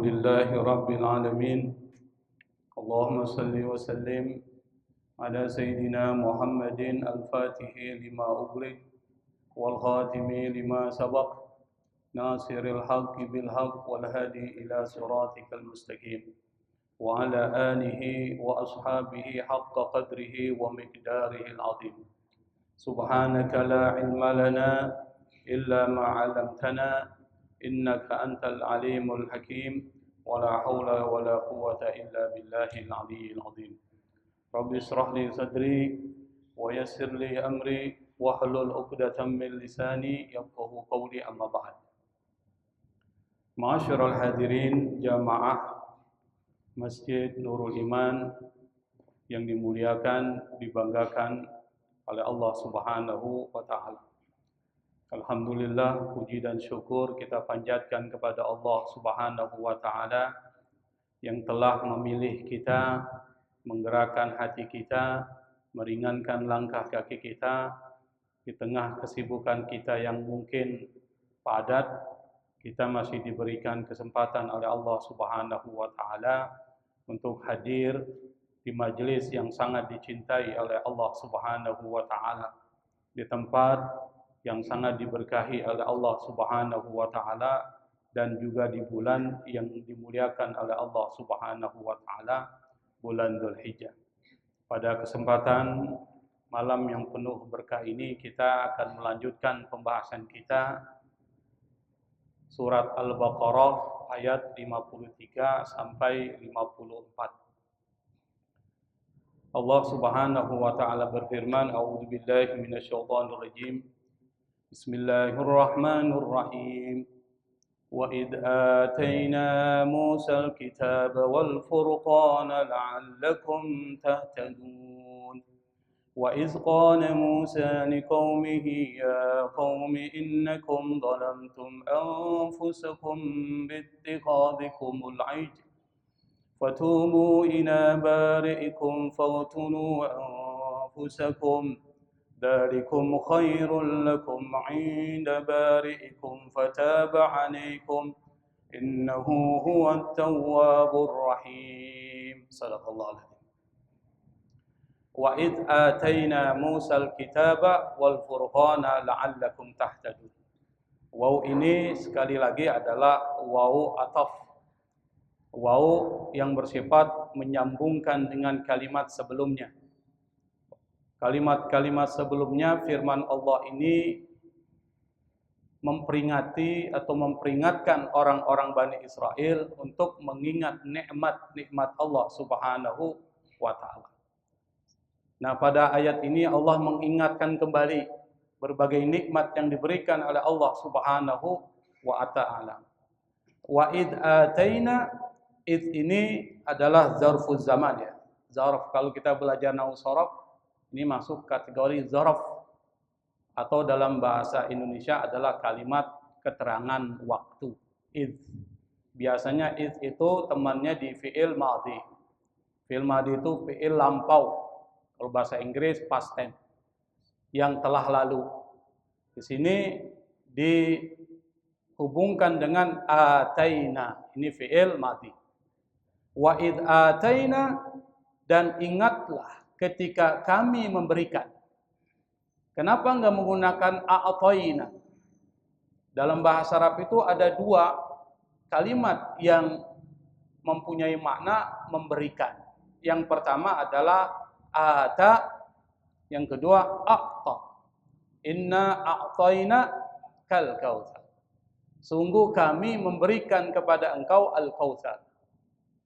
لله رب العالمين اللهم صل وسلم على سيدنا محمد الفاتح لما أغلق والخاتم لما سبق ناصر الحق بالحق والهادي إلى صراطك المستقيم وعلى آله وأصحابه حق قدره ومقداره العظيم سبحانك لا علم لنا إلا ما علمتنا إنك أنت العليم الحكيم ولا حول ولا قوة إلا بالله العلي العظيم رب اشرح لي صدري ويسر لي أمري واحلل عقدة من لساني يفقهوا قولي أما بعد. Ma'asyiral hadirin jamaah Masjid Nurul Iman yang dimuliakan, dibanggakan oleh Allah Subhanahu wa taala. Alhamdulillah, puji dan syukur kita panjatkan kepada Allah Subhanahu wa taala yang telah memilih kita, menggerakkan hati kita, meringankan langkah kaki kita di tengah kesibukan kita yang mungkin padat. Kita masih diberikan kesempatan oleh Allah Subhanahu wa taala untuk hadir di majelis yang sangat dicintai oleh Allah Subhanahu wa taala, di tempat yang sangat diberkahi oleh Allah Subhanahu wa taala, dan juga di bulan yang dimuliakan oleh Allah Subhanahu wa taala, bulan Dzulhijjah. Pada kesempatan malam yang penuh berkah ini, kita akan melanjutkan pembahasan kita surat Al-Baqarah ayat 53 sampai 54. Allah Subhanahu wa taala berfirman, A'udzubillahi minasyaitonir rajim. Bismillahirrahmanirrahim. Wa id atayna Musal kitaba wal furqana la'allakum tahtadun. وإذ قال موسى لقومه يا قوم إنكم ظلمتم أنفسكم باتخاذكم العجل فتوبوا إلى بارئكم فاقتلوا أنفسكم ذلكم خير لكم عند بارئكم فتاب عليكم إنه هو التواب الرحيم. صدق الله العظيم. Wa id ataina Musal kitaba wal furqana la'allakum tahtadun. Waw ini sekali lagi adalah waw ataf. Waw yang bersifat menyambungkan dengan kalimat sebelumnya. Kalimat-kalimat sebelumnya firman Allah ini memperingati atau memperingatkan orang-orang Bani Israel untuk mengingat nikmat-nikmat Allah Subhanahu wa taala. Nah, pada ayat ini Allah mengingatkan kembali berbagai nikmat yang diberikan oleh Allah Subhanahu wa taala. Wa id ataina, id ini adalah zarfuz zaman ya. Zarf, kalau kita belajar nahwu sharaf, ini masuk kategori zarf, atau dalam bahasa Indonesia adalah kalimat keterangan waktu. Id. Biasanya id itu temannya di fi'il madhi. Fi'il madhi itu fi'il lampau. Kalau bahasa Inggris past tense, yang telah lalu. Di sini dihubungkan dengan ataina, ini fi'il madhi. Wa id ataina, dan ingatlah ketika kami memberikan. Kenapa enggak menggunakan a'taina? Dalam bahasa Arab itu ada dua kalimat yang mempunyai makna memberikan. Yang pertama adalah ata, yang kedua a'ta. Inna a'tayna kal kautsar. Sungguh kami memberikan kepada engkau al-kautsar.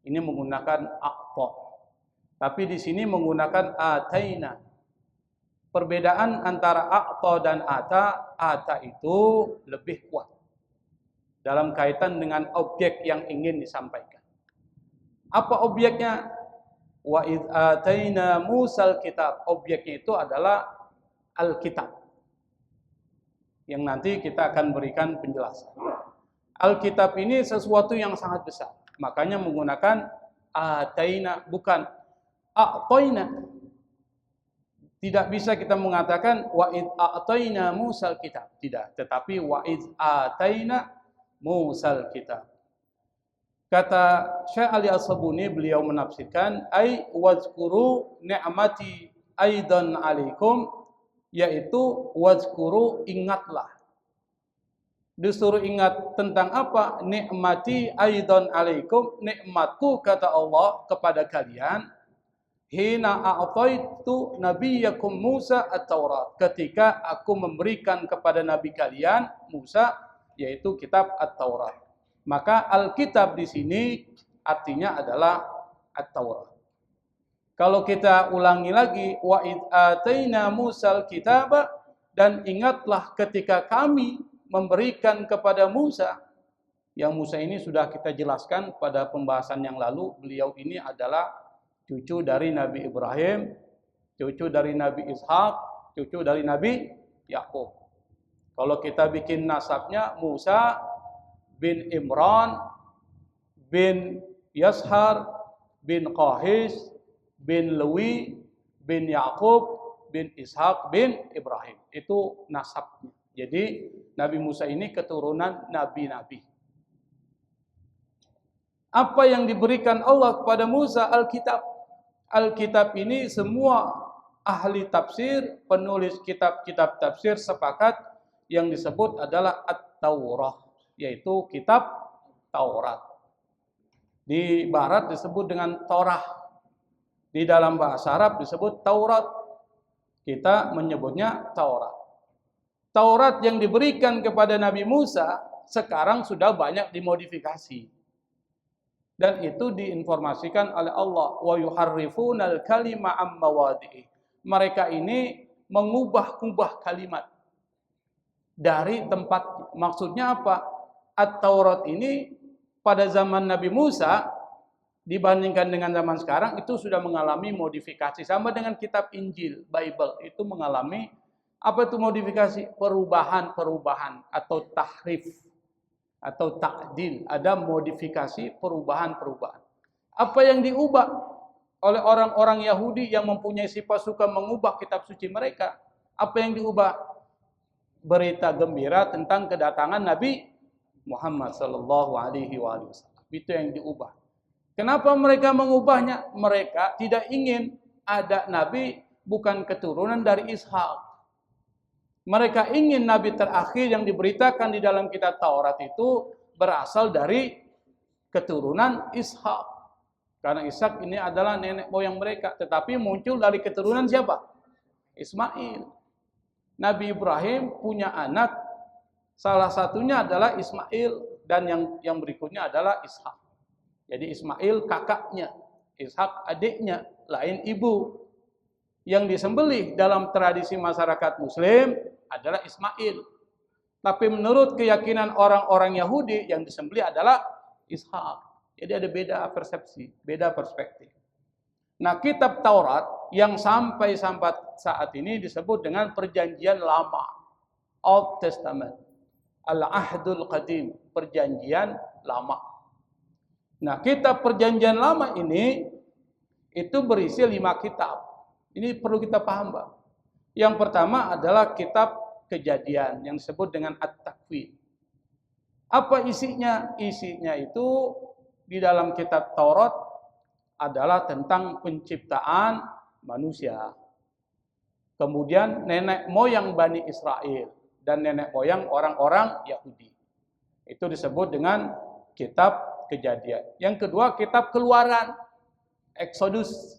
Ini menggunakan a'ta. Tapi di sini menggunakan ataina. Perbedaan antara a'ta dan ata itu lebih kuat dalam kaitan dengan objek yang ingin disampaikan. Apa objeknya? Wa id ataina Musal kitab. Objeknya itu adalah Alkitab, yang nanti kita akan berikan penjelasan. Alkitab ini sesuatu yang sangat besar, makanya menggunakan ataina, bukan a'taina. Tidak bisa kita mengatakan wa id a'taina Musal kitab, tidak, tetapi wa id ataina Musal kitab. Kata Syekh Ali As-Sabuni, beliau menafsirkan ai wazkuru ni'mati aidan alaikum, yaitu wazkuru, ingatlah. Disuruh ingat tentang apa? Nikmati aidan alaikum, nikmatku kata Allah kepada kalian. Hina a'taitu nabiyakum Musa at-Taurat, ketika aku memberikan kepada nabi kalian Musa, yaitu kitab at-Taurat. Maka Alkitab di sini artinya adalah at-Taurat. Kalau kita ulangi lagi, wa id ataina Musal kitaba, dan ingatlah ketika kami memberikan kepada Musa. Yang Musa ini sudah kita jelaskan pada pembahasan yang lalu, beliau ini adalah cucu dari Nabi Ibrahim, cucu dari Nabi Ishak, cucu dari Nabi Yakub. Kalau kita bikin nasabnya, Musa bin Imran bin Yashar bin Qahis bin Lewi bin Yakub bin Ishak bin Ibrahim. Itu nasabnya. Jadi Nabi Musa ini keturunan nabi-nabi. Apa yang diberikan Allah kepada Musa? Alkitab. Alkitab ini semua ahli tafsir, penulis kitab-kitab tafsir sepakat yang disebut adalah At-Taurah, yaitu kitab Taurat. Di barat disebut dengan Torah. Di dalam bahasa Arab disebut Taurat. Kita menyebutnya Taurat. Taurat yang diberikan kepada Nabi Musa sekarang sudah banyak dimodifikasi. Dan itu diinformasikan oleh Allah, wa yuharrifunal kalima am mawadi'i. Mereka ini mengubah-ubah kalimat dari tempat. Maksudnya apa? At-Taurat ini pada zaman Nabi Musa dibandingkan dengan zaman sekarang itu sudah mengalami modifikasi, sama dengan kitab Injil, Bible itu mengalami apa itu modifikasi? Perubahan-perubahan atau tahrif atau ta'dil, ada modifikasi, perubahan-perubahan. Apa yang diubah oleh orang-orang Yahudi yang mempunyai sifat suka mengubah kitab suci mereka? Apa yang diubah? Berita gembira tentang kedatangan Nabi Muhammad sallallahu alaihi wasallam. Itu yang diubah. Kenapa mereka mengubahnya? Mereka tidak ingin ada nabi bukan keturunan dari Ishak. Mereka ingin nabi terakhir yang diberitakan di dalam kitab Taurat itu berasal dari keturunan Ishak. Karena Ishak ini adalah nenek moyang mereka, tetapi muncul dari keturunan siapa? Ismail. Nabi Ibrahim punya anak, salah satunya adalah Ismail, dan yang berikutnya adalah Ishak. Jadi Ismail kakaknya, Ishak adiknya, lain ibu. Yang disembelih dalam tradisi masyarakat Muslim adalah Ismail. Tapi menurut keyakinan orang-orang Yahudi yang disembelih adalah Ishak. Jadi ada beda persepsi, beda perspektif. Nah, kitab Taurat yang sampai saat ini disebut dengan Perjanjian Lama, Old Testament, Al-Ahdul Qadim, Perjanjian Lama. Nah, kitab Perjanjian Lama ini itu berisi 5 kitab. Ini perlu kita paham, Pak. Yang pertama adalah kitab Kejadian yang disebut dengan At-Takwin. Apa isinya? Isinya itu di dalam kitab Taurat adalah tentang penciptaan manusia. Kemudian nenek moyang Bani Israel dan nenek moyang orang-orang Yahudi. Itu disebut dengan kitab Kejadian. Yang kedua, kitab Keluaran, Exodus.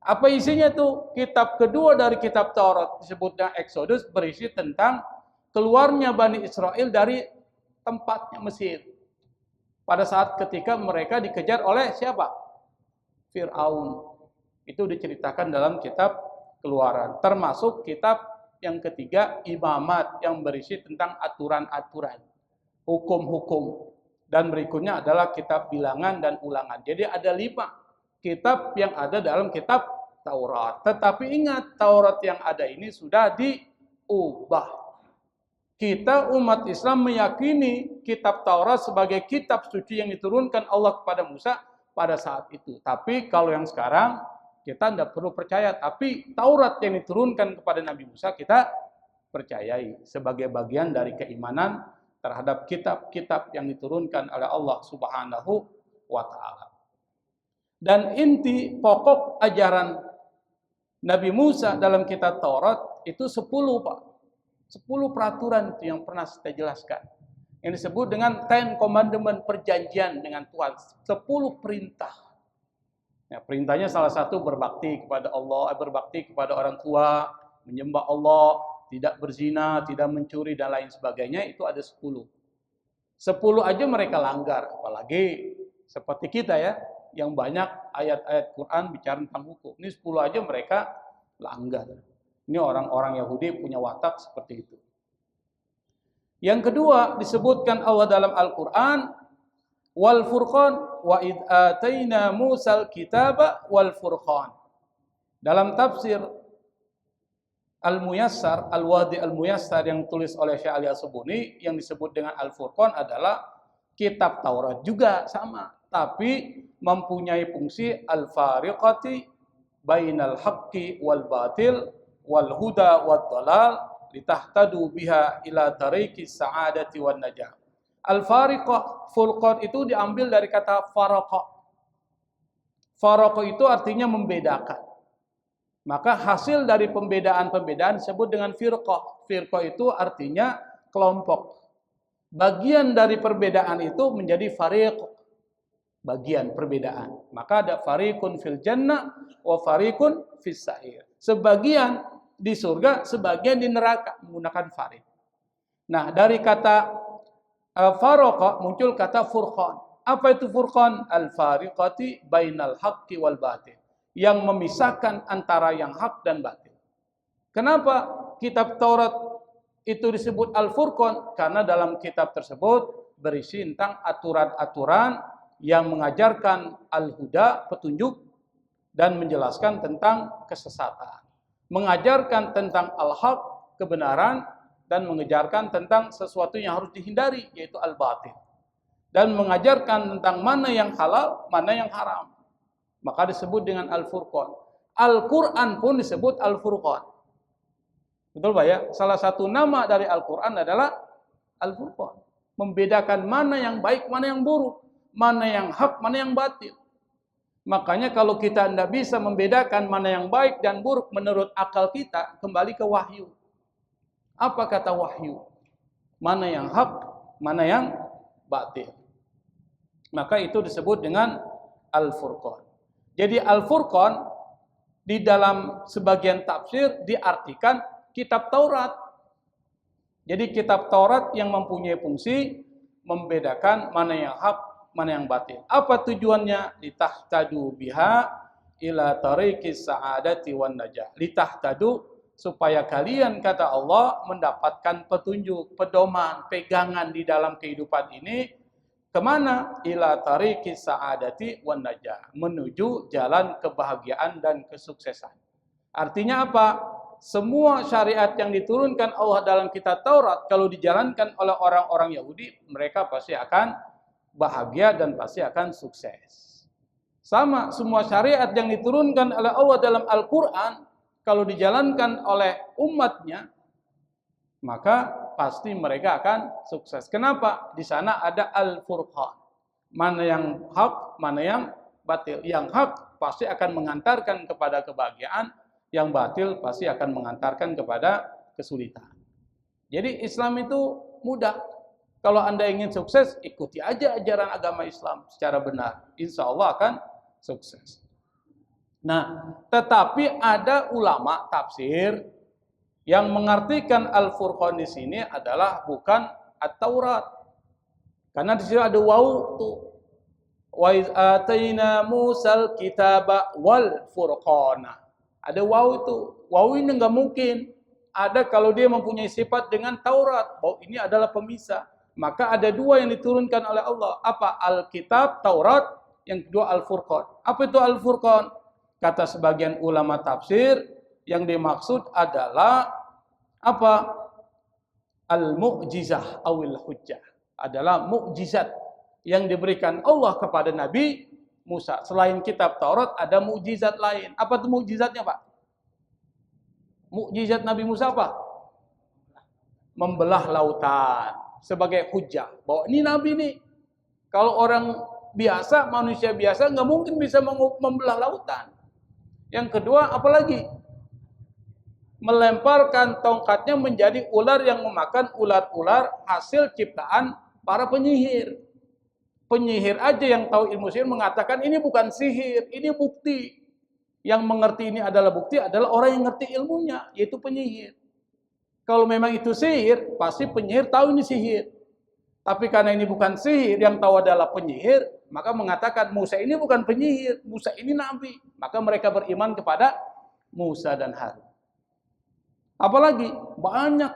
Apa isinya tuh? Kitab kedua dari kitab Taurat disebutnya Exodus, berisi tentang keluarnya Bani Israel dari tempatnya Mesir. Pada saat ketika mereka dikejar oleh siapa? Fir'aun. Itu diceritakan dalam kitab Keluaran. Termasuk kitab yang ketiga, Imamat, yang berisi tentang aturan-aturan, hukum-hukum. Dan berikutnya adalah kitab Bilangan dan Ulangan. Jadi ada 5 kitab yang ada dalam kitab Taurat. Tetapi ingat, Taurat yang ada ini sudah diubah. Kita umat Islam meyakini kitab Taurat sebagai kitab suci yang diturunkan Allah kepada Musa pada saat itu. Tapi kalau yang sekarang, kita tidak perlu percaya. Tapi Taurat yang diturunkan kepada Nabi Musa kita percayai sebagai bagian dari keimanan terhadap kitab-kitab yang diturunkan oleh Allah Subhanahu wa ta'ala. Dan inti pokok ajaran Nabi Musa dalam kitab Taurat itu 10, Pak. 10 peraturan itu yang pernah saya jelaskan. Yang disebut dengan 10 commandment, perjanjian dengan Tuhan. 10 perintah. Ya, perintahnya salah satu berbakti kepada Allah, berbakti kepada orang tua, menyembah Allah, tidak berzina, tidak mencuri, dan lain sebagainya. Itu ada 10. 10 aja mereka langgar. Apalagi seperti kita ya, yang banyak ayat-ayat Quran bicara tentang hukum. Ini 10 aja mereka langgar. Ini orang-orang Yahudi punya watak seperti itu. Yang kedua disebutkan Allah dalam Al-Quran, wal furqan wa id ataina Musal kitaba wal furqan. Dalam tafsir Al-Muyassar, Al-Wadi Al-Muyassar yang tulis oleh Syekh Ali As-Subuni, yang disebut dengan Al-Furqan adalah kitab Taurat juga sama, tapi mempunyai fungsi al-fariqati bainal haqqi wal batil wal huda wad dalal litahtadu biha ila tariqis sa'adati wan najah. Al-fariqah, furqan itu diambil dari kata faraqa. Faraqa itu artinya membedakan. Maka hasil dari pembedaan-pembedaan disebut dengan firqah. Firqah itu artinya kelompok. Bagian dari perbedaan itu menjadi fariq. Bagian perbedaan. Maka ada fariqun fil jannah wa fariqun fis sa'ir. Sebagian di surga, sebagian di neraka, menggunakan fariq. Nah, dari kata faraqa muncul kata furqan. Apa itu furqan? Al-fariqati bainal haqqi wal batil. Yang memisahkan antara yang hak dan batil. Kenapa kitab Taurat itu disebut Al-Furqan? Karena dalam kitab tersebut berisi tentang aturan-aturan yang mengajarkan al-huda, petunjuk, dan menjelaskan tentang kesesatan. Mengajarkan tentang al-haq, kebenaran, dan mengejarkan tentang sesuatu yang harus dihindari, yaitu al-batil. Dan mengajarkan tentang mana yang halal, mana yang haram. Maka disebut dengan Al-Furqan. Al-Quran pun disebut Al-Furqan. Betul Pak ya? Salah satu nama dari Al-Quran adalah Al-Furqan. Membedakan mana yang baik, mana yang buruk. Mana yang hak, mana yang batil. Makanya kalau kita tidak bisa membedakan mana yang baik dan buruk menurut akal kita, kembali ke wahyu. Apa kata wahyu? Mana yang hak, mana yang batil. Maka itu disebut dengan Al-Furqan. Jadi Al-Furqan di dalam sebagian tafsir diartikan kitab Taurat. Jadi kitab Taurat yang mempunyai fungsi membedakan mana yang hak, mana yang batil. Apa tujuannya? Litahtadu biha ila tariqis sa'adati wan najah. Litahtadu supaya kalian, kata Allah, mendapatkan petunjuk, pedoman, pegangan di dalam kehidupan ini. Kemana? Ila tariqis sa'adati wan najah. Menuju jalan kebahagiaan dan kesuksesan. Artinya apa? Semua syariat yang diturunkan Allah dalam kitab Taurat, kalau dijalankan oleh orang-orang Yahudi, mereka pasti akan bahagia dan pasti akan sukses. Sama, semua syariat yang diturunkan oleh Allah dalam Al-Quran, kalau dijalankan oleh umatnya, maka pasti mereka akan sukses. Kenapa? Di sana ada Al-Furqan. Mana yang hak, mana yang batil. Yang hak pasti akan mengantarkan kepada kebahagiaan, yang batil pasti akan mengantarkan kepada kesulitan. Jadi Islam itu mudah. Kalau Anda ingin sukses, ikuti aja ajaran agama Islam secara benar. Insya Allah akan sukses. Nah, tetapi ada ulama tafsir yang mengartikan Al-Furqan di sini adalah bukan At-Taurat. Karena di sini ada waw tuh. Wa iz ataina Musal kitaba wal furqana. Ada waw itu. Waw ini enggak mungkin ada kalau dia mempunyai sifat dengan Taurat. Bahwa ini adalah pemisah. Maka ada dua yang diturunkan oleh Allah. Apa? Alkitab, Taurat. Yang kedua Al-Furqan. Apa itu Al-Furqan? Kata sebagian ulama tafsir, yang dimaksud adalah apa? Al-mu'jizah awil hujjah. Adalah mukjizat yang diberikan Allah kepada Nabi Musa. Selain kitab Taurat ada mukjizat lain. Apa itu mukjizatnya, Pak? Mukjizat Nabi Musa apa? Membelah lautan sebagai hujjah. Bahwa ini Nabi nih. Kalau orang biasa, manusia biasa nggak mungkin bisa membelah lautan. Yang kedua, apalagi? Melemparkan tongkatnya menjadi ular yang memakan ular-ular hasil ciptaan para penyihir. Penyihir aja yang tahu ilmu sihir mengatakan ini bukan sihir, ini bukti. Yang mengerti ini adalah bukti adalah orang yang ngerti ilmunya, yaitu penyihir. Kalau memang itu sihir, pasti penyihir tahu ini sihir. Tapi karena ini bukan sihir, yang tahu adalah penyihir, maka mengatakan Musa ini bukan penyihir, Musa ini nabi. Maka mereka beriman kepada Musa dan Harun. Apalagi banyak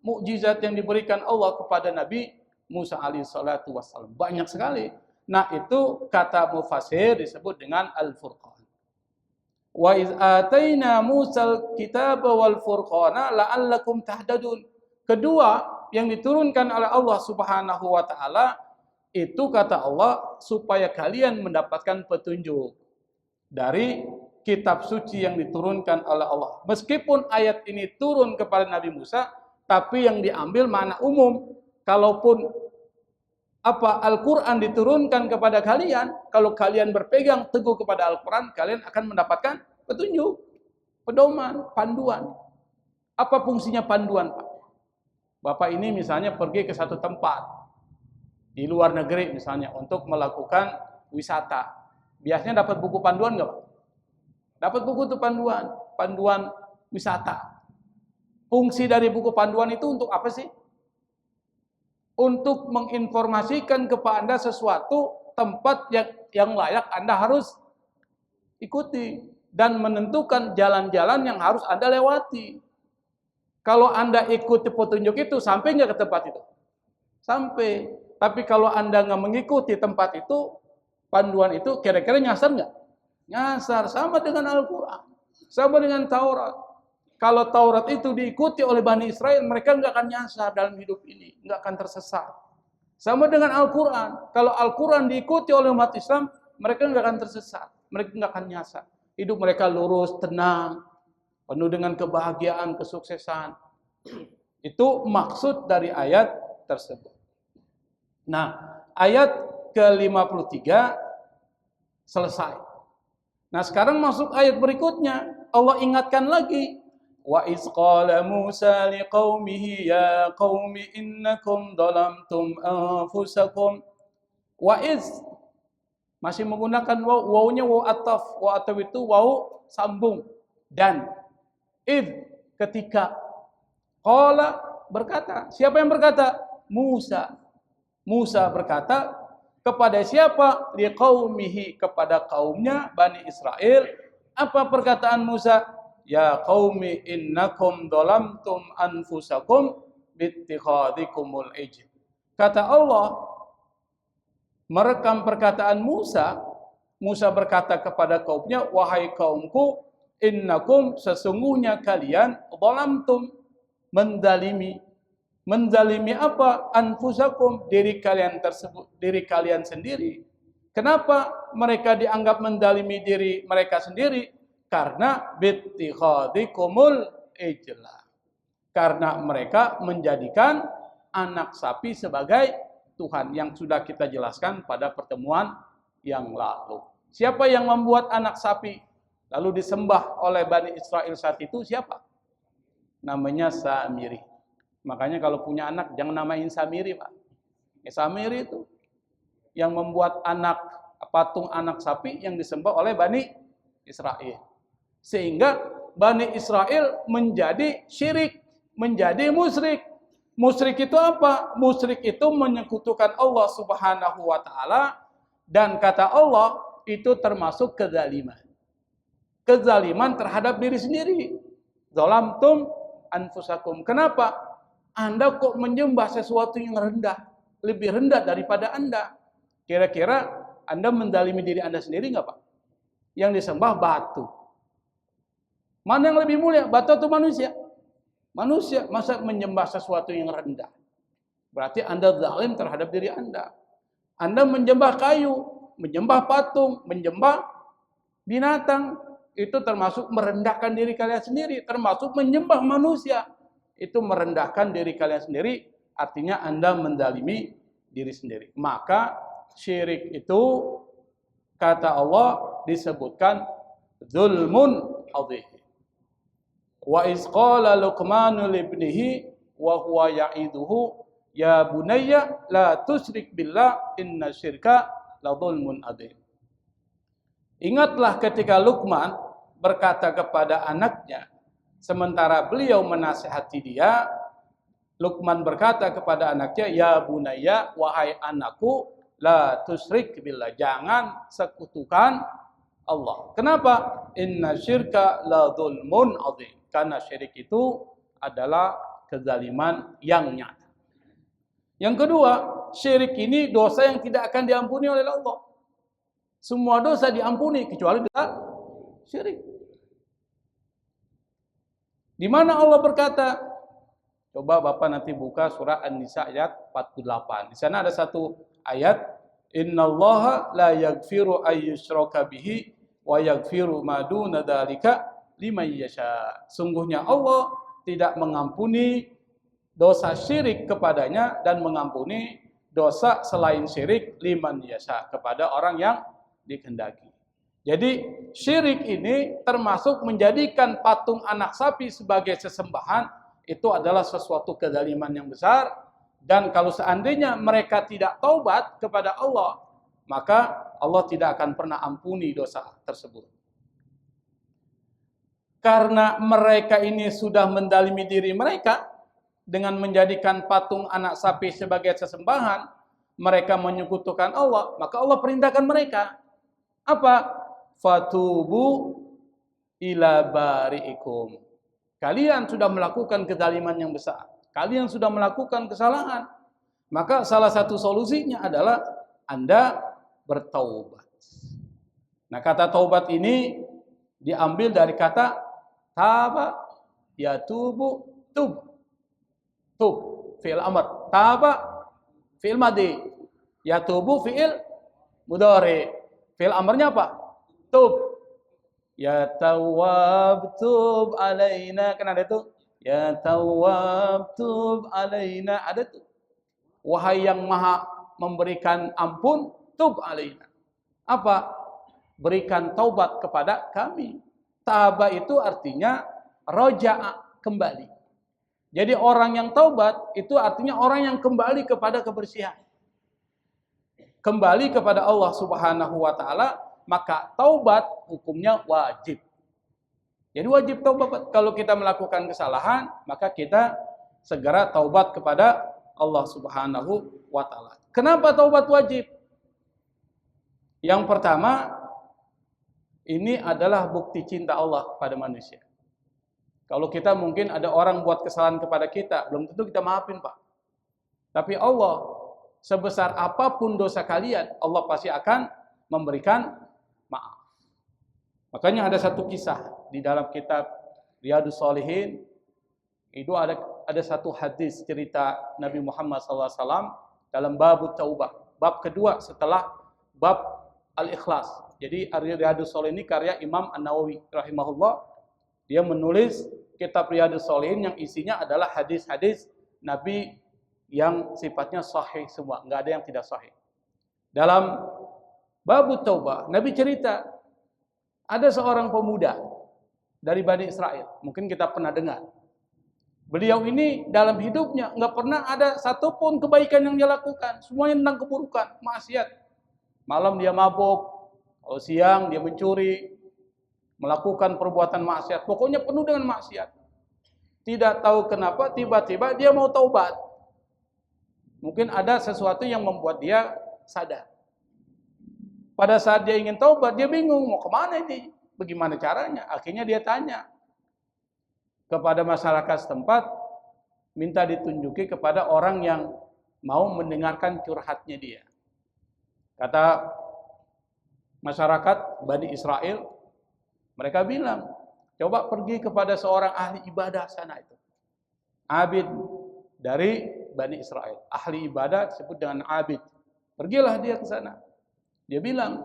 mukjizat yang diberikan Allah kepada Nabi Musa alaihissalatu wassalam. Banyak sekali. Nah itu kata mufasir disebut dengan Al-Furqan. Wa iz ataina Musal kitaba wal furqana la'allakum tahtadun. Kedua yang diturunkan oleh Allah Subhanahu wa taala itu kata Allah supaya kalian mendapatkan petunjuk dari kitab suci yang diturunkan oleh Allah. Meskipun ayat ini turun kepada Nabi Musa, tapi yang diambil makna umum. Kalaupun Al-Quran diturunkan kepada kalian, kalau kalian berpegang teguh kepada Al-Quran, kalian akan mendapatkan petunjuk, pedoman, panduan. Apa fungsinya panduan, Pak? Bapak ini misalnya pergi ke satu tempat, di luar negeri misalnya, untuk melakukan wisata. Biasanya dapat buku panduan nggak, Pak? Dapat buku itu panduan wisata. Fungsi dari buku panduan itu untuk apa sih? Untuk menginformasikan kepada Anda sesuatu tempat yang layak Anda harus ikuti dan menentukan jalan-jalan yang harus Anda lewati. Kalau Anda ikuti petunjuk itu, sampai nggak ke tempat itu? Sampai. Tapi kalau Anda nggak mengikuti tempat itu, panduan itu kira-kira nyasar nggak? Nyasar. Sama dengan Al-Quran, sama dengan Taurat. Kalau Taurat itu diikuti oleh Bani Israel, mereka nggak akan nyasar dalam hidup ini, nggak akan tersesat. Sama dengan Al-Quran. Kalau Al-Quran diikuti oleh umat Islam, mereka nggak akan tersesat, mereka nggak akan nyasar. Hidup mereka lurus, tenang, penuh dengan kebahagiaan, kesuksesan. Itu maksud dari ayat tersebut. Nah, ayat ke-53 selesai. Nah, sekarang masuk ayat berikutnya. Allah ingatkan lagi. Wa iz qala Musa liqaumihi ya qaumi innakum dhalamtum anfusakum. Wa iz masih menggunakan waw, wawnya waw ataf. Waw ataf itu waw sambung. Dan iz ketika qala berkata. Siapa yang berkata? Musa. Musa berkata kepada siapa? Liqaumihi, kepada kaumnya Bani Israel. Apa perkataan Musa? Ya qaumi innakum dhalamtum anfusakum bittikhadikumul ijl. Kata Allah merekam perkataan Musa. Musa berkata kepada kaumnya, wahai kaumku, innakum, sesungguhnya kalian, dhalamtum, mendalimi. Mendalimi apa? Anfusakum, diri kalian tersebut, diri kalian sendiri. Kenapa mereka dianggap mendalimi diri mereka sendiri? Karena bittikhadikumul ijla. Karena mereka menjadikan anak sapi sebagai Tuhan, yang sudah kita jelaskan pada pertemuan yang lalu. Siapa yang membuat anak sapi lalu disembah oleh Bani Israel saat itu? Siapa? Namanya Samiri. Makanya kalau punya anak jangan namain Samiri, Pak. Samiri itu yang membuat patung anak sapi yang disembah oleh Bani Israel. Sehingga Bani Israel menjadi syirik, menjadi musyrik. Musyrik itu apa? Musyrik itu menyekutukan Allah Subhanahu wa taala, dan kata Allah itu termasuk kezaliman. Kezaliman terhadap diri sendiri. Zalamtum anfusakum. Kenapa? Anda kok menyembah sesuatu yang rendah, lebih rendah daripada Anda. Kira-kira Anda mendalimi diri Anda sendiri nggak, Pak? Yang disembah batu. Mana yang lebih mulia, batu atau manusia? Manusia. Masa menyembah sesuatu yang rendah? Berarti Anda zalim terhadap diri Anda. Anda menyembah kayu, menyembah patung, menyembah binatang. Itu termasuk merendahkan diri kalian sendiri. Termasuk menyembah manusia. Itu merendahkan diri kalian sendiri, artinya Anda mendalimi diri sendiri. Maka syirik itu kata Allah disebutkan zulmun adzim. Wa iz qala Luqmanu libnihi wa huwa ya'iduhu ya bunayya la tusyrik billah inna syirka la zulmun adzim. Ingatlah ketika Luqman berkata kepada anaknya sementara beliau menasihati dia. Luqman berkata kepada anaknya, ya bunayya, wahai anakku, la tusyrik billah, jangan sekutukan Allah. Kenapa? Inna syirka la dzulmun adzim. Karena syirik itu adalah kezaliman yang nyata. Yang kedua, syirik ini dosa yang tidak akan diampuni oleh Allah. Semua dosa diampuni kecuali dosa syirik. Di mana Allah berkata, coba Bapak nanti buka surah An-Nisa ayat 48. Di sana ada satu ayat, innallaha la yaghfiru ayyushraka bihi wa yaghfiru ma duna dzalika liman yasha. Sungguhnya Allah tidak mengampuni dosa syirik kepadanya dan mengampuni dosa selain syirik liman yasha, kepada orang yang dikehendaki. Jadi syirik ini termasuk menjadikan patung anak sapi sebagai sesembahan, itu adalah sesuatu kezaliman yang besar. Dan kalau seandainya mereka tidak taubat kepada Allah, maka Allah tidak akan pernah ampuni dosa tersebut. Karena mereka ini sudah mendalimi diri mereka dengan menjadikan patung anak sapi sebagai sesembahan, mereka menyekutukan Allah, maka Allah perintahkan mereka apa? Fatubu ila bari'ikum. Kalian sudah melakukan kezaliman yang besar. Kalian sudah melakukan kesalahan. Maka salah satu solusinya adalah Anda bertaubat. Nah, kata taubat ini diambil dari kata taba, yatubu, tub. Tub, fi'il amr. Taba, fi'il madhi. Yatubu, fi'il mudhari. Fi'il amrnya apa? Tub. Ya tawwab tub alaina. Kan ada itu? Ya tawwab tub alaina. Ada tuh. Wahai yang maha memberikan ampun, tub alaina. Apa? Berikan taubat kepada kami. Taba itu artinya roja'a, kembali. Jadi orang yang taubat itu artinya orang yang kembali kepada kebersihan. Kembali kepada Allah Subhanahu wa taala, maka taubat hukumnya wajib. Jadi wajib taubat. Kalau kita melakukan kesalahan, maka kita segera taubat kepada Allah Subhanahu wa taala. Kenapa taubat wajib? Yang pertama, ini adalah bukti cinta Allah kepada manusia. Kalau kita mungkin ada orang buat kesalahan kepada kita, belum tentu kita maafin, Pak. Tapi Allah, sebesar apapun dosa kalian, Allah pasti akan memberikan maaf. Makanya ada satu kisah di dalam kitab Riyadhus Shalihin, itu ada satu hadis cerita Nabi Muhammad SAW dalam bab taubah, bab kedua setelah bab al-ikhlas. Jadi Riyadhus Shalihin ini karya Imam An-Nawawi rahimahullah. Dia menulis kitab Riyadhus Shalihin yang isinya adalah hadis-hadis Nabi yang sifatnya sahih semua, nggak ada yang tidak sahih. Dalam bab taubah, Nabi cerita ada seorang pemuda dari Bani Israel, mungkin kita pernah dengar. Beliau ini dalam hidupnya nggak pernah ada satupun kebaikan yang dia lakukan, semuanya tentang keburukan, maksiat. Malam dia mabuk, kalau siang dia mencuri, melakukan perbuatan maksiat, pokoknya penuh dengan maksiat. Tidak tahu kenapa tiba-tiba dia mau taubat. Mungkin ada sesuatu yang membuat dia sadar. Pada saat dia ingin taubat, dia bingung mau kemana ini, bagaimana caranya. Akhirnya dia tanya kepada masyarakat setempat, minta ditunjuki kepada orang yang mau mendengarkan curhatnya dia. Kata masyarakat Bani Israel, mereka bilang, coba pergi kepada seorang ahli ibadah sana itu. Abid dari Bani Israel. Ahli ibadah disebut dengan abid. Pergilah dia ke sana. Dia bilang,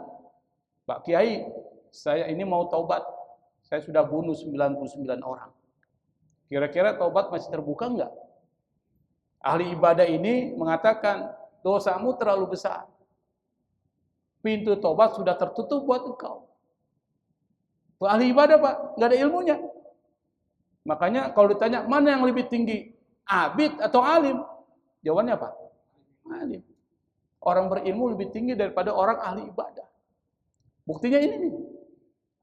Pak Kiai, saya ini mau taubat. Saya sudah bunuh 99 orang. Kira-kira taubat masih terbuka enggak? Ahli ibadah ini mengatakan, dosamu terlalu besar. Pintu tobat sudah tertutup buat engkau. Tuh ahli ibadah Pak, nggak ada ilmunya. Makanya kalau ditanya mana yang lebih tinggi, abid atau alim? Jawabannya apa? Alim. Orang berilmu lebih tinggi daripada orang ahli ibadah. Buktinya ini nih.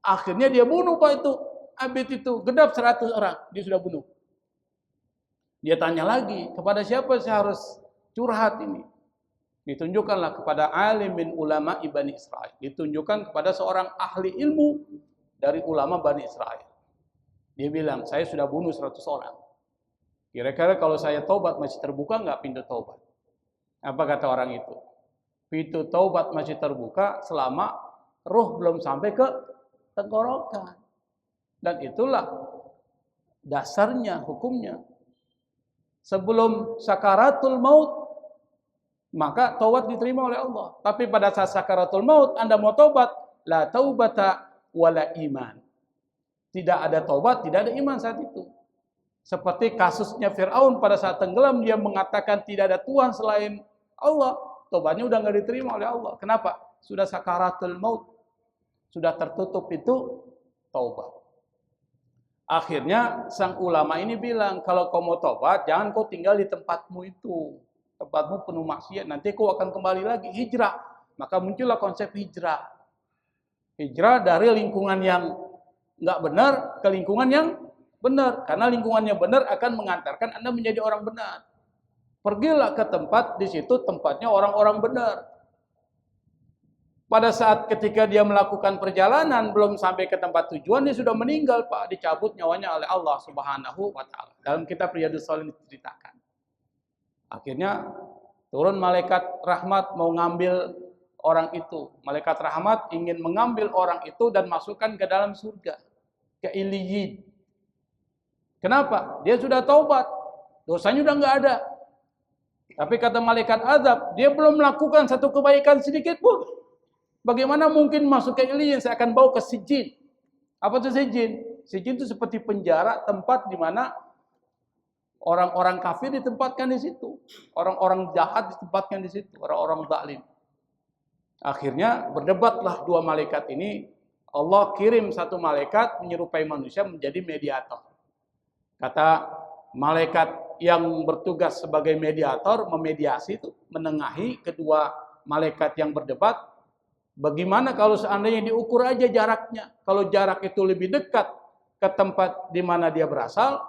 Akhirnya dia bunuh Pak itu. Abid itu genap 100 orang, dia sudah bunuh. Dia tanya lagi, kepada siapa saya harus curhat ini? Ditunjukkanlah kepada alim min ulama Bani Israel. Ditunjukkan kepada seorang ahli ilmu dari ulama Bani Israel. Dia bilang, saya sudah bunuh 100 orang. Kira-kira kalau saya taubat masih terbuka nggak pintu taubat? Apa kata orang itu? Pintu taubat masih terbuka selama ruh belum sampai ke tenggorokan. Dan itulah dasarnya hukumnya. Sebelum sakaratul maut, maka taubat diterima oleh Allah. Tapi pada saat sakaratul maut, Anda mau taubat, la taubata wala iman. Tidak ada taubat, tidak ada iman saat itu. Seperti kasusnya Fir'aun pada saat tenggelam, dia mengatakan tidak ada Tuhan selain Allah. Taubatnya udah nggak diterima oleh Allah. Kenapa? Sudah sakaratul maut. Sudah tertutup itu taubat. Akhirnya sang ulama ini bilang, kalau kau mau taubat, jangan kau tinggal di tempatmu itu. Tempatmu penuh maksiat, nanti kau akan kembali lagi, hijrah. Maka muncullah konsep hijrah. Hijrah dari lingkungan yang nggak benar ke lingkungan yang benar. Karena lingkungannya benar akan mengantarkan Anda menjadi orang benar. Pergilah ke tempat, di situ tempatnya orang-orang benar. Pada saat ketika dia melakukan perjalanan belum sampai ke tempat tujuan, dia sudah meninggal Pak, dicabut nyawanya oleh Allah Subhanahu wa taala. Dalam kitab Riyadhus Shalihin diceritakan. Akhirnya turun malaikat rahmat mau ngambil orang itu. Malaikat rahmat ingin mengambil orang itu dan masukkan ke dalam surga, ke Iliyin. Kenapa? Dia sudah taubat, dosanya sudah nggak ada. Tapi kata malaikat azab, dia belum melakukan satu kebaikan sedikit pun. Bagaimana mungkin masuk ke Iliyin? Saya akan bawa ke Sijin. Apa itu Sijin? Sijin itu seperti penjara, tempat di mana orang-orang kafir ditempatkan di situ. Orang-orang jahat ditempatkan di situ. Orang-orang zalim. Akhirnya berdebatlah dua malaikat ini. Allah kirim satu malaikat menyerupai manusia menjadi mediator. Kata malaikat yang bertugas sebagai mediator, memediasi itu, menengahi kedua malaikat yang berdebat. Bagaimana kalau seandainya diukur aja jaraknya? Kalau jarak itu lebih dekat ke tempat di mana dia berasal,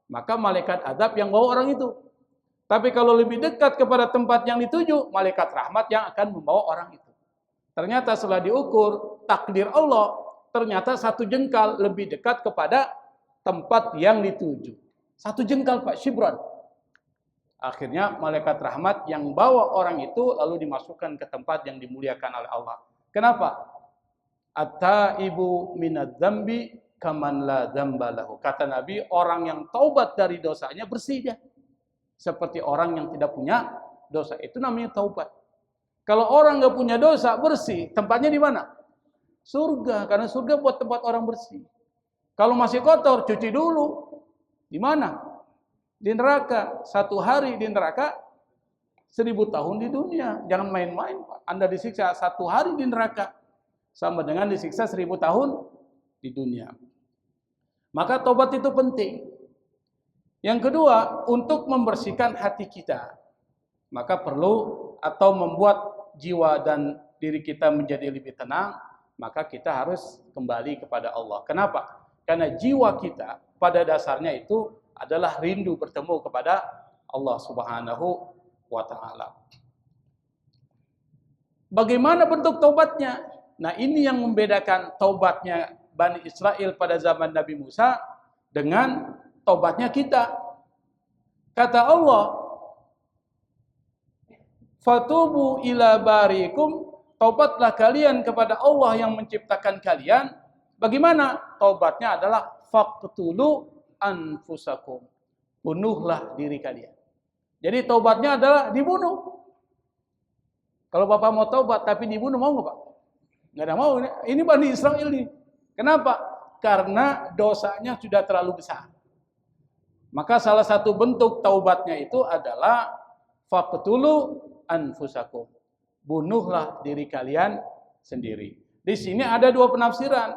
maka malaikat azab yang bawa orang itu. Tapi kalau lebih dekat kepada tempat yang dituju, malaikat rahmat yang akan membawa orang itu. Ternyata setelah diukur, takdir Allah, ternyata 1 jengkal lebih dekat kepada tempat yang dituju. 1 jengkal Pak, shibran. Akhirnya malaikat rahmat yang bawa orang itu lalu dimasukkan ke tempat yang dimuliakan oleh Allah. Kenapa? At-taibu minadz-dzambi kaman la dzamba lahu. Kata Nabi, orang yang taubat dari dosanya bersih dia. Seperti orang yang tidak punya dosa. Itu namanya taubat. Kalau orang nggak punya dosa, bersih, tempatnya di mana? Surga, karena surga buat tempat orang bersih. Kalau masih kotor, cuci dulu. Di mana? Di neraka. 1 hari di neraka, 1000 tahun di dunia. Jangan main-main, Pak. Anda disiksa 1 hari di neraka sama dengan disiksa 1000 tahun di dunia. Maka tobat itu penting. Yang kedua, untuk membersihkan hati kita, maka perlu atau membuat jiwa dan diri kita menjadi lebih tenang, maka kita harus kembali kepada Allah. Kenapa? Karena jiwa kita pada dasarnya itu adalah rindu bertemu kepada Allah Subhanahu wa ta'ala. Bagaimana bentuk taubatnya? Nah, ini yang membedakan taubatnya Bani Israel pada zaman Nabi Musa dengan taubatnya kita. Kata Allah, fatubu ila barikum, taubatlah kalian kepada Allah yang menciptakan kalian. Bagaimana? Taubatnya adalah faqtulu anfusakum. Bunuhlah diri kalian. Jadi taubatnya adalah dibunuh. Kalau Bapak mau taubat tapi dibunuh, mau nggak Pak? Nggak ada mau. Ini Bani Israel nih. Kenapa? Karena dosanya sudah terlalu besar. Maka salah satu bentuk taubatnya itu adalah faqtulu anfusakum. bunuhlah diri kalian sendiri. Di sini ada dua penafsiran.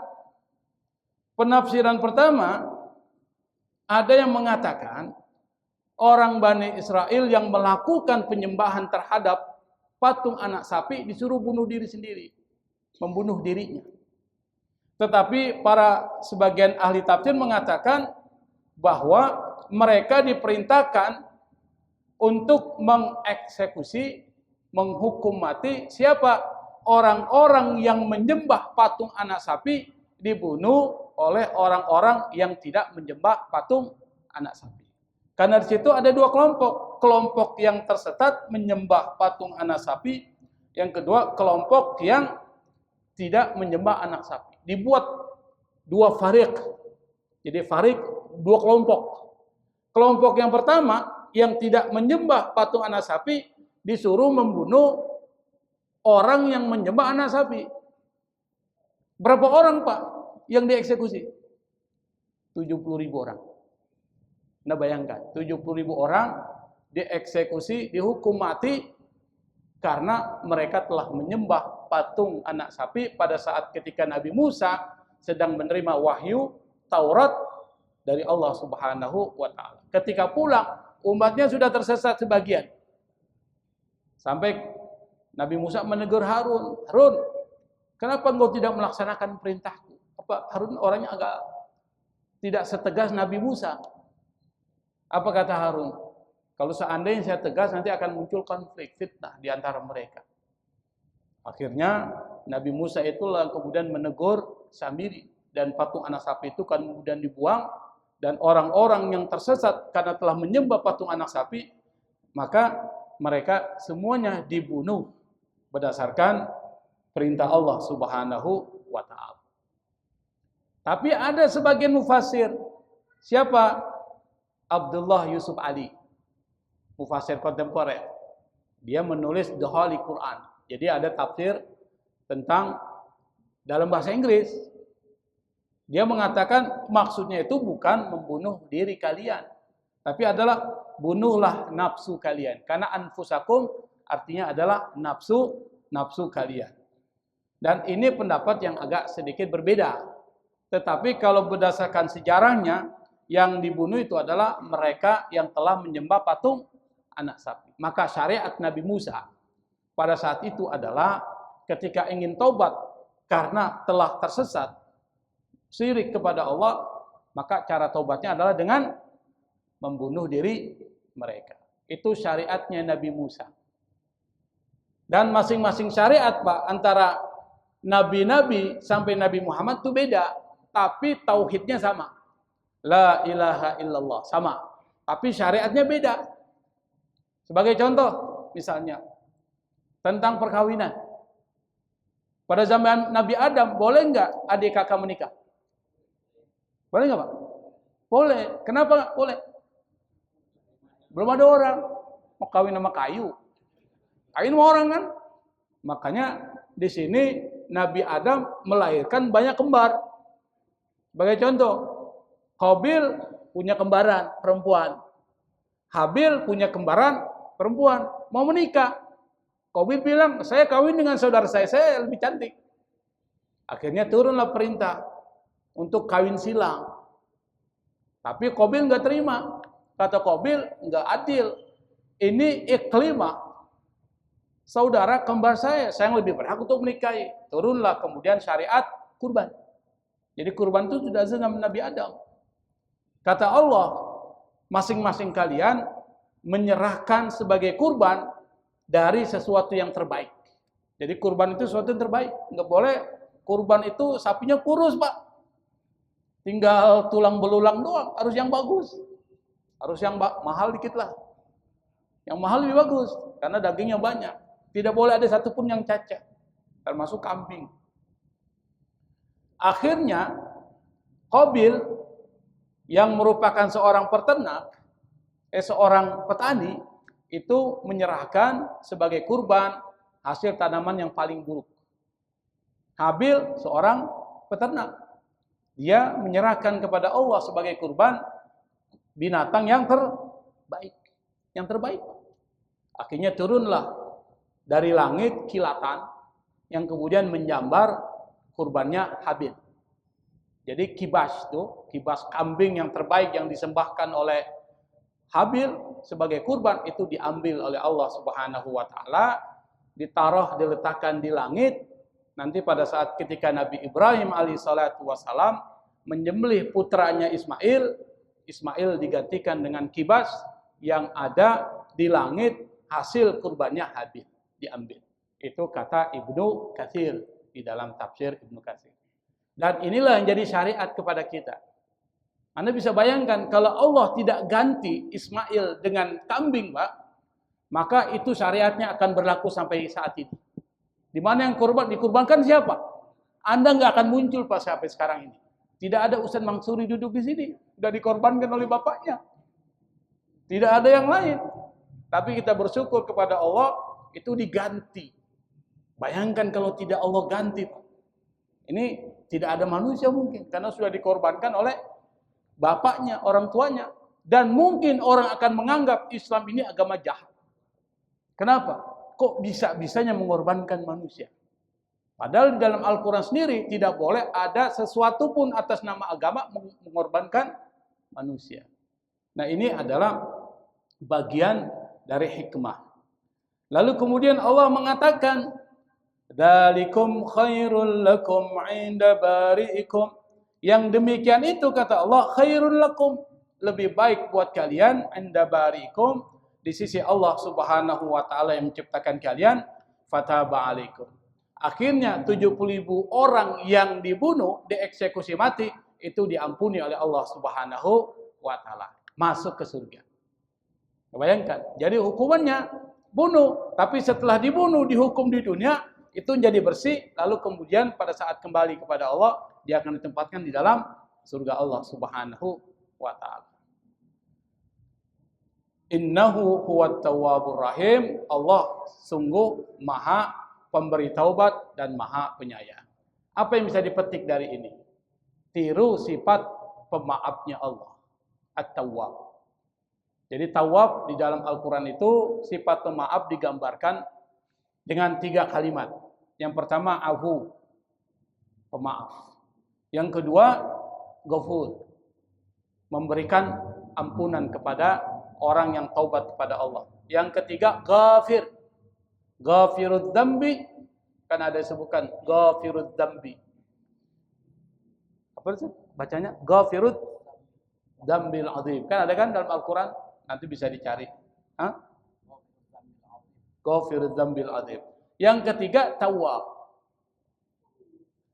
Penafsiran pertama, ada yang mengatakan orang Bani Israel yang melakukan penyembahan terhadap patung anak sapi disuruh bunuh diri sendiri, membunuh dirinya. Tetapi para sebagian ahli tafsir mengatakan bahwa mereka diperintahkan untuk mengeksekusi, menghukum mati siapa? Orang-orang yang menyembah patung anak sapi dibunuh oleh orang-orang yang tidak menyembah patung anak sapi. Karena di situ ada dua kelompok. Kelompok yang tersesat menyembah patung anak sapi. Yang kedua, kelompok yang tidak menyembah anak sapi. Dibuat dua fariq. Jadi fariq, dua kelompok. Kelompok yang pertama, yang tidak menyembah patung anak sapi, disuruh membunuh orang yang menyembah anak sapi. Berapa orang, Pak, yang dieksekusi? 70.000 orang. Nah bayangkan, 70.000 orang dieksekusi, dihukum mati karena mereka telah menyembah patung anak sapi pada saat ketika Nabi Musa sedang menerima wahyu Taurat dari Allah Subhanahu wa taala. Ketika pulang, umatnya sudah tersesat sebagian. Sampai Nabi Musa menegur Harun, "Harun, kenapa engkau tidak melaksanakan perintahku?" Apa Harun orangnya agak tidak setegas Nabi Musa. Apa kata Harun? Kalau seandainya saya tegas, nanti akan muncul konflik, fitnah di antara mereka. Akhirnya Nabi Musa itulah kemudian menegur Samiri, dan patung anak sapi itu kan kemudian dibuang, dan orang-orang yang tersesat karena telah menyembah patung anak sapi, maka mereka semuanya dibunuh berdasarkan perintah Allah Subhanahu wa taala. Tapi ada sebagian mufassir, siapa? Abdullah Yusuf Ali, mufassir kontemporer. Dia menulis The Holy Quran. Jadi ada tafsir tentang dalam bahasa Inggris. Dia mengatakan maksudnya itu bukan membunuh diri kalian, tapi adalah bunuhlah nafsu kalian. Karena anfusakum artinya adalah nafsu kalian. Dan ini pendapat yang agak sedikit berbeda. Tetapi kalau berdasarkan sejarahnya, yang dibunuh itu adalah mereka yang telah menyembah patung anak sapi. Maka syariat Nabi Musa pada saat itu adalah ketika ingin taubat karena telah tersesat, syirik kepada Allah, maka cara taubatnya adalah dengan membunuh diri mereka. Itu syariatnya Nabi Musa. Dan masing-masing syariat, Pak, antara nabi-nabi sampai Nabi Muhammad itu beda, tapi tauhidnya sama. La ilaha illallah, sama. Tapi syariatnya beda. Sebagai contoh, misalnya tentang perkawinan. Pada zaman Nabi Adam, boleh nggak adik kakak menikah? Boleh nggak, Pak? Boleh. Kenapa nggak boleh? Belum ada orang mau kawin sama kayu. Kain sama orang kan? Makanya di sini Nabi Adam melahirkan banyak kembar. Sebagai contoh, Qabil punya kembaran perempuan. Habil punya kembaran perempuan. Mau menikah. Qabil bilang, saya kawin dengan saudara saya lebih cantik. Akhirnya turunlah perintah untuk kawin silang. Tapi Qabil nggak terima. Kata Qabil, nggak adil. Ini iklimah. Saudara kembar saya yang lebih berhak untuk menikahi. Turunlah kemudian syariat kurban. Jadi kurban itu sudah zaman Nabi Adam. Kata Allah, masing-masing kalian menyerahkan sebagai kurban dari sesuatu yang terbaik. Jadi kurban itu sesuatu yang terbaik. Nggak boleh kurban itu sapinya kurus, Pak. Tinggal tulang belulang doang. Harus yang bagus. Harus yang mahal dikit lah. Yang mahal lebih bagus karena dagingnya banyak. Tidak boleh ada satupun yang cacat, termasuk kambing. Akhirnya, Qabil yang merupakan seorang peternak, seorang petani, itu menyerahkan sebagai kurban hasil tanaman yang paling buruk. Habil seorang peternak, dia menyerahkan kepada Allah sebagai kurban binatang yang terbaik, Akhirnya turunlah dari langit kilatan yang kemudian menjambar kurbannya Habil. Jadi kibas kambing yang terbaik yang disembahkan oleh Habil sebagai kurban itu diambil oleh Allah Subhanahu wa taala, ditaruh diletakkan di langit. Nanti pada saat ketika Nabi Ibrahim alaihissalatu wassalam menyembelih putranya Ismail, Ismail digantikan dengan kibas yang ada di langit, hasil kurbannya Habil diambil. Itu kata Ibnu Katsir di dalam tafsir Ibnu Katsir. Dan inilah yang jadi syariat kepada kita. Anda bisa bayangkan kalau Allah tidak ganti Ismail dengan kambing, Pak, maka itu syariatnya akan berlaku sampai saat ini. Di mana yang dikurbankan siapa? Anda nggak akan muncul Pak sampai sekarang ini. Tidak ada Ustaz Mansuri duduk di sini, sudah dikorbankan oleh bapaknya. Tidak ada yang lain. Tapi kita bersyukur kepada Allah itu diganti. Bayangkan kalau tidak Allah ganti, Pak. Ini tidak ada manusia mungkin karena sudah dikorbankan oleh bapaknya, orang tuanya. Dan mungkin orang akan menganggap Islam ini agama jahat. Kenapa? Kok bisa-bisanya mengorbankan manusia? Padahal di dalam Al-Quran sendiri tidak boleh ada sesuatu pun atas nama agama mengorbankan manusia. Nah, ini adalah bagian dari hikmah. Lalu kemudian Allah mengatakan, "Dzalikum khairul lakum 'inda bari'ikum." Yang demikian itu kata Allah khairul lakum, lebih baik buat kalian 'inda bari'ikum, di sisi Allah Subhanahu wa taala yang menciptakan kalian, fataba 'alaikum. Akhirnya 70.000 orang yang dibunuh, dieksekusi mati, itu diampuni oleh Allah Subhanahu wa taala, masuk ke surga. Bayangkan, jadi hukumannya bunuh, tapi setelah dibunuh dihukum di dunia itu jadi bersih, lalu kemudian pada saat kembali kepada Allah dia akan ditempatkan di dalam surga Allah Subhanahu wa taala. Innahu huwat tawwabur rahim. Allah sungguh Maha pemberi taubat dan Maha penyayang. Apa yang bisa dipetik dari ini? Tiru sifat pemaafnya Allah, At-Tawwab. Jadi tawab di dalam Al-Quran itu sifat pemaaf digambarkan dengan 3 kalimat. Yang pertama afu, pemaaf. Yang kedua ghafur, memberikan ampunan kepada orang yang taubat kepada Allah. Yang ketiga ghafir, ghafirud dzambi, kan ada disebutkan ghafirud dzambi. Apa itu bacanya? Ghafirud dzambil azim. Kan ada kan dalam Al-Quran? Nanti bisa dicari. Ghafirud dzambil azim. Yang ketiga tawwab.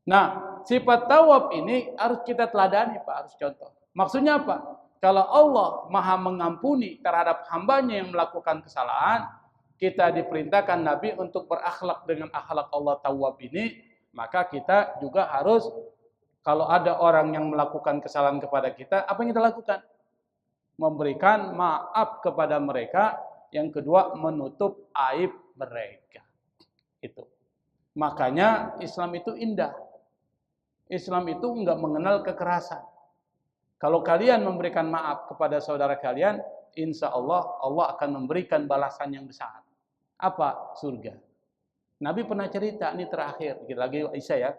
Nah, sifat tawwab ini harus kita teladani, Pak, harus contoh. Maksudnya apa? Kalau Allah Maha mengampuni terhadap hambanya yang melakukan kesalahan, kita diperintahkan Nabi untuk berakhlak dengan akhlak Allah Tawwab ini, maka kita juga harus, kalau ada orang yang melakukan kesalahan kepada kita, apa yang kita lakukan? Memberikan maaf kepada mereka. Yang kedua, menutup aib mereka. Itu. Makanya Islam itu indah. Islam itu enggak mengenal kekerasan. Kalau kalian memberikan maaf kepada saudara kalian, insya Allah, Allah akan memberikan balasan yang besar. Apa? Surga. Nabi pernah cerita, ini terakhir, dikit lagi Aisyah ya.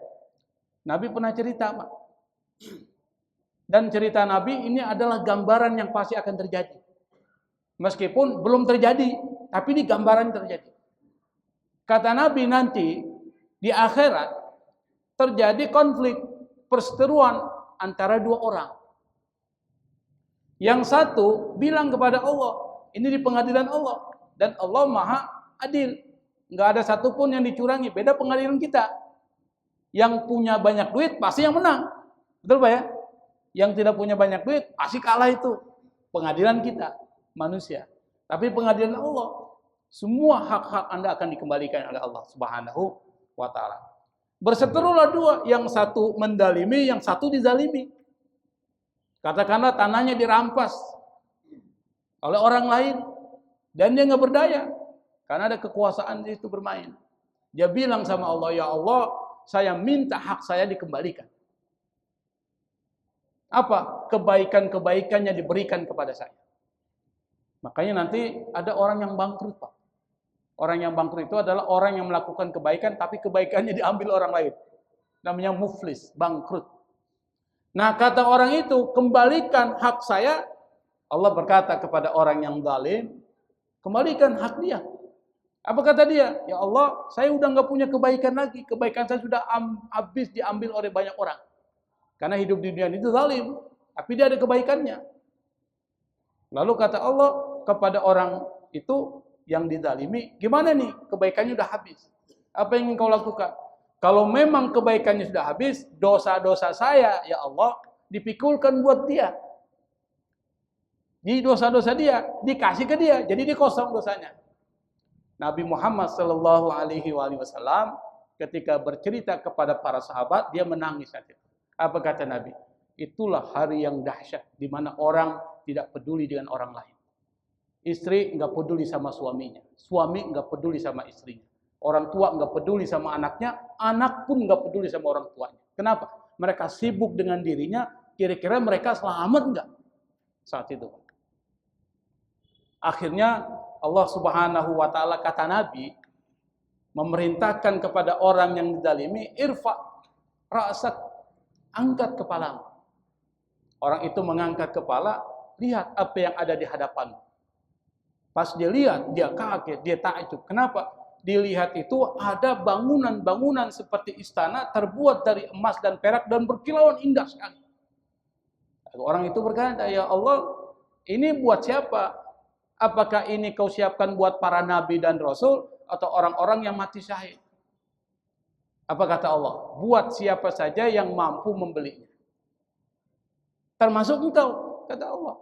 Nabi pernah cerita, Pak. Dan cerita Nabi ini adalah gambaran yang pasti akan terjadi. Meskipun belum terjadi, tapi ini gambaran terjadi. Kata Nabi nanti, di akhirat, terjadi konflik, perseteruan antara 2 orang. Yang satu bilang kepada Allah, ini di pengadilan Allah. Dan Allah Maha Adil. Nggak ada satupun yang dicurangi. Beda pengadilan kita. Yang punya banyak duit, pasti yang menang. Betul Pak ya? Yang tidak punya banyak duit, pasti kalah itu. Pengadilan kita, manusia. Tapi pengadilan Allah, semua hak-hak Anda akan dikembalikan oleh Allah Subhanahu wa ta'ala. Berseterulah 2, yang satu mendalimi, yang satu dizalimi. Katakanlah tanahnya dirampas oleh orang lain dan dia nggak berdaya karena ada kekuasaan di situ bermain. Dia bilang sama Allah, ya Allah, saya minta hak saya dikembalikan. Apa? Kebaikan-kebaikannya diberikan kepada saya. Makanya nanti ada orang yang bangkrut, Pak. Orang yang bangkrut itu adalah orang yang melakukan kebaikan tapi kebaikannya diambil orang lain. Namanya muflis, bangkrut. Nah, kata orang itu, kembalikan hak saya. Allah berkata kepada orang yang zalim, kembalikan hak dia. Apa kata dia? Ya Allah, saya udah nggak punya kebaikan lagi. Kebaikan saya sudah habis diambil oleh banyak orang. Karena hidup di dunia itu zalim, tapi dia ada kebaikannya. Lalu kata Allah kepada orang itu yang dizalimi, gimana nih? Kebaikannya sudah habis. Apa yang ingin kau lakukan? Kalau memang kebaikannya sudah habis, dosa-dosa saya, ya Allah, dipikulkan buat dia. Jadi dosa-dosa dia dikasih ke dia, jadi dia kosong dosanya. Nabi Muhammad sallallahu alaihi wasallam ketika bercerita kepada para sahabat, dia menangis saat itu. Apa kata Nabi? Itulah hari yang dahsyat di mana orang tidak peduli dengan orang lain. Istri enggak peduli sama suaminya, suami enggak peduli sama istrinya. Orang tua enggak peduli sama anaknya, anak pun enggak peduli sama orang tuanya. Kenapa? Mereka sibuk dengan dirinya, kira-kira mereka selamat enggak saat itu? Akhirnya Allah Subhanahu wa taala, kata Nabi, memerintahkan kepada orang yang dizalimi, irfa ra'sak, angkat kepalamu. Orang itu mengangkat kepala, lihat apa yang ada di hadapan. Pas dia lihat, dia kaget, dia takjub. Kenapa? Dilihat itu ada bangunan-bangunan seperti istana terbuat dari emas dan perak dan berkilauan indah sekali. Orang itu berkata, ya Allah, ini buat siapa? Apakah ini kau siapkan buat para nabi dan rasul atau orang-orang yang mati syahid? Apa kata Allah? Buat siapa saja yang mampu membelinya. Termasuk engkau, kata Allah.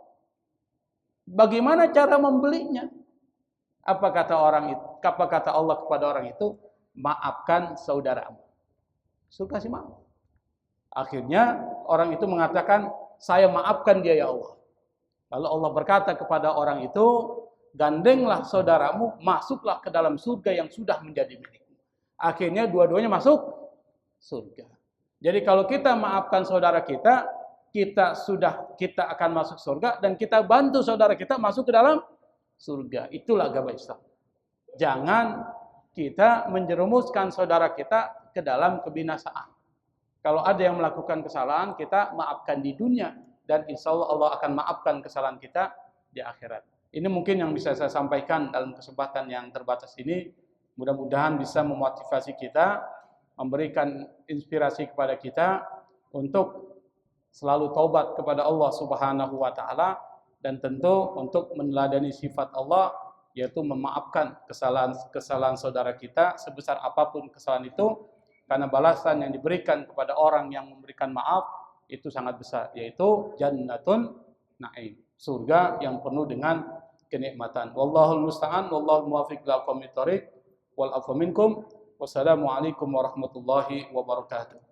Bagaimana cara membelinya? Apa kata orang itu? Apa kata Allah kepada orang itu? Maafkan saudaramu. Suruh kasih maaf. Akhirnya orang itu mengatakan, saya maafkan dia ya Allah. Lalu Allah berkata kepada orang itu, gandenglah saudaramu, masuklah ke dalam surga yang sudah menjadi milikmu. Akhirnya dua-duanya masuk surga. Jadi kalau kita maafkan saudara kita, kita akan masuk surga dan kita bantu saudara kita masuk ke dalam surga. Itulah agama Islam. Jangan kita menjerumuskan saudara kita ke dalam kebinasaan. Kalau ada yang melakukan kesalahan, kita maafkan di dunia. Dan insya Allah akan maafkan kesalahan kita di akhirat. Ini mungkin yang bisa saya sampaikan dalam kesempatan yang terbatas ini. Mudah-mudahan bisa memotivasi kita, memberikan inspirasi kepada kita untuk selalu taubat kepada Allah Subhanahu wa taala dan tentu untuk meneladani sifat Allah, yaitu memaafkan kesalahan saudara kita sebesar apapun kesalahan itu, karena balasan yang diberikan kepada orang yang memberikan maaf itu sangat besar, yaitu jannatun na'im, surga yang penuh dengan kenikmatan. Wallahul musta'an, wallahul muwaffiq ila aqwamit thoriq, wal afwa minkum. Wassalamu alaikum warahmatullahi wabarakatuh.